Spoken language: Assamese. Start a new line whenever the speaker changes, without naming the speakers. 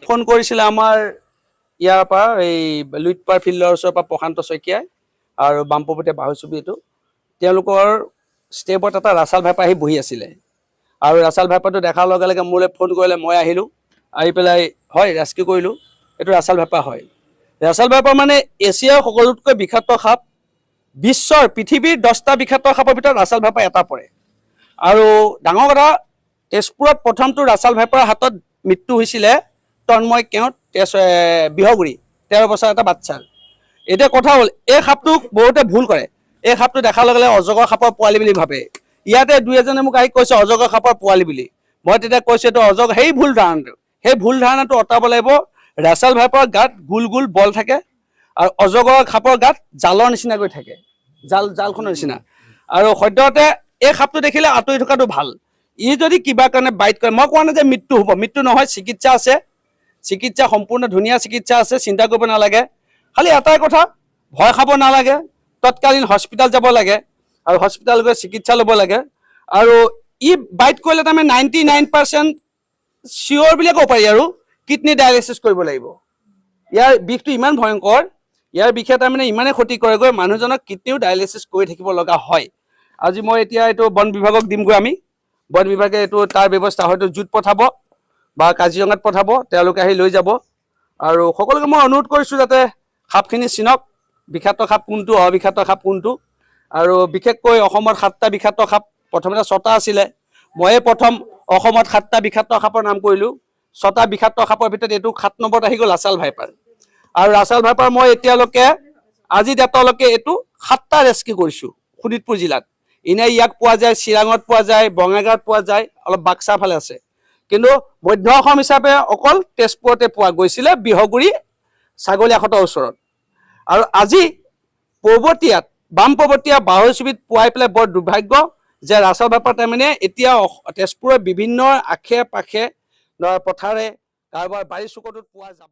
ফোন কৰিছিলে আমাৰ ইয়াৰ পৰা এই লুইটপাৰ ফিল্ডৰ ওচৰৰ পৰা প্ৰশান্ত শইকীয়াই আৰু বামপৱতীয়া বাহুছবি এইটো তেওঁলোকৰ ষ্টেপত এটা ৰাছাল ভাইপা আহি বহি আছিলে আৰু ৰাছাল ভাইপাটো দেখাৰ লগে লগে মোলৈ ফোন কৰিলে মই আহিলোঁ আহি পেলাই হয় ৰেস্কিউ কৰিলোঁ এইটো ৰাছাল ভাইপা হয় ৰাছাল ভাইপা মানে এছিয়াৰ সকলোতকৈ বিষাক্ত সাপ বিশ্বৰ পৃথিৱীৰ 10টা বিষাক্ত সাপৰ ভিতৰত ৰাছাল ভাইপা এটা পৰে আৰু ডাঙৰ কথা তেজপুৰত প্ৰথমটো ৰাছাল ভাইপাৰ হাতত মৃত্যু হৈছিলে তন্ময় কেওট বিহগুৰি 13 বছৰ এটা বাচ্চাৰ এতিয়া কথা হ'ল এই সাপটোক বহুতে ভুল কৰে এই সাপটো দেখাৰ লগে লগে অজগৰ সাপৰ পোৱালি বুলি ভাবে ইয়াতে দুই এজনে মোক আহি কৈছে অজগৰ সাপৰ পোৱালি বুলি মই তেতিয়া কৈছোঁ এইটো অজগৰ সেই ভুল ধাৰণাটো অঁতাব লাগিব ৰাছাল ভাইপাৰ গাত গোল গোল বল থাকে আৰু অজগৰ সাপৰ গাত জালৰ নিচিনাকৈ থাকে জালখনৰ নিচিনা আৰু সদ্যহতে এই সাপটো দেখিলে আঁতৰি থকাটো ভাল ই যদি কিবা কাৰণে বাইট কৰে মই কোৱা নাই যে মৃত্যু হ'ব মৃত্যু নহয় চিকিৎসা আছে চিকিৎসা সম্পূৰ্ণ ধুনীয়া চিকিৎসা আছে চিন্তা কৰিব নালাগে খালি এটাই কথা ভয় খাব নালাগে তৎকালীন হস্পিটেল যাব লাগে আৰু হস্পিটেল গৈ চিকিৎসা ল'ব লাগে আৰু ই বাইট কৰিলে তাৰমানে 99% চিয়'ৰ বুলিয়ে ক'ব পাৰি আৰু কিডনি ডায়েলিচিছ কৰিব লাগিব ইয়াৰ বিষটো ইমান ভয়ংকৰ ইয়াৰ বিষে তাৰমানে ইমানে ক্ষতি কৰেগৈ মানুহজনক কিডনিও ডায়েলিচিছ কৰি থাকিব লগা হয় আজি মই এতিয়া এইটো বন বিভাগক দিমগৈ আমি বন বিভাগে এইটো তাৰ ব্যৱস্থা হয়তো জুত পঠাব বা কাজিৰঙাত পঠাব তেওঁলোকে আহি লৈ যাব আৰু সকলোকে মই অনুৰোধ কৰিছোঁ যাতে সাপখিনি চিনক বিষাক্ত সাপ কোনটো অবিষাক্ত সাপ কোনটো আৰু বিশেষকৈ অসমত 7টা বিষাক্ত সাপ প্ৰথমতে 6টা আছিলে ময়ে প্ৰথম অসমত 7টা বিষাক্ত সাপৰ নাম কৰিলোঁ 6টা বিষাক্ত সাপৰ ভিতৰত এইটো 7 নম্বৰত আহি গ'ল ৰাছাল ভাইপাৰ আৰু ৰাছাল ভাইপাৰ মই এতিয়ালৈকে আজি ডেটলৈকে এইটো 7টা ৰেস্কিউ কৰিছোঁ শোণিতপুৰ জিলাত এনে ইয়াক পোৱা যায় চিৰাঙত পোৱা যায় বঙাইগাঁৱত পোৱা যায় অলপ বাক্সাৰ ফালে আছে কিন্তু মধ্য অসম হিচাপে অকল তেজপুৰতে পোৱা গৈছিলে বিহগুৰি ছাগলীয়াখতৰ ওচৰত আৰু আজি পৰ্বতীয়াত বামপৱতীয়া বাহুছবিত পোৱাই পেলাই বৰ দুৰ্ভাগ্য যে ৰাছাল ভাইপাৰ তাৰমানে এতিয়া তেজপুৰৰ বিভিন্ন আশে পাশে পথাৰে কাৰোবাৰ বাৰী চুকটোত পোৱা যাব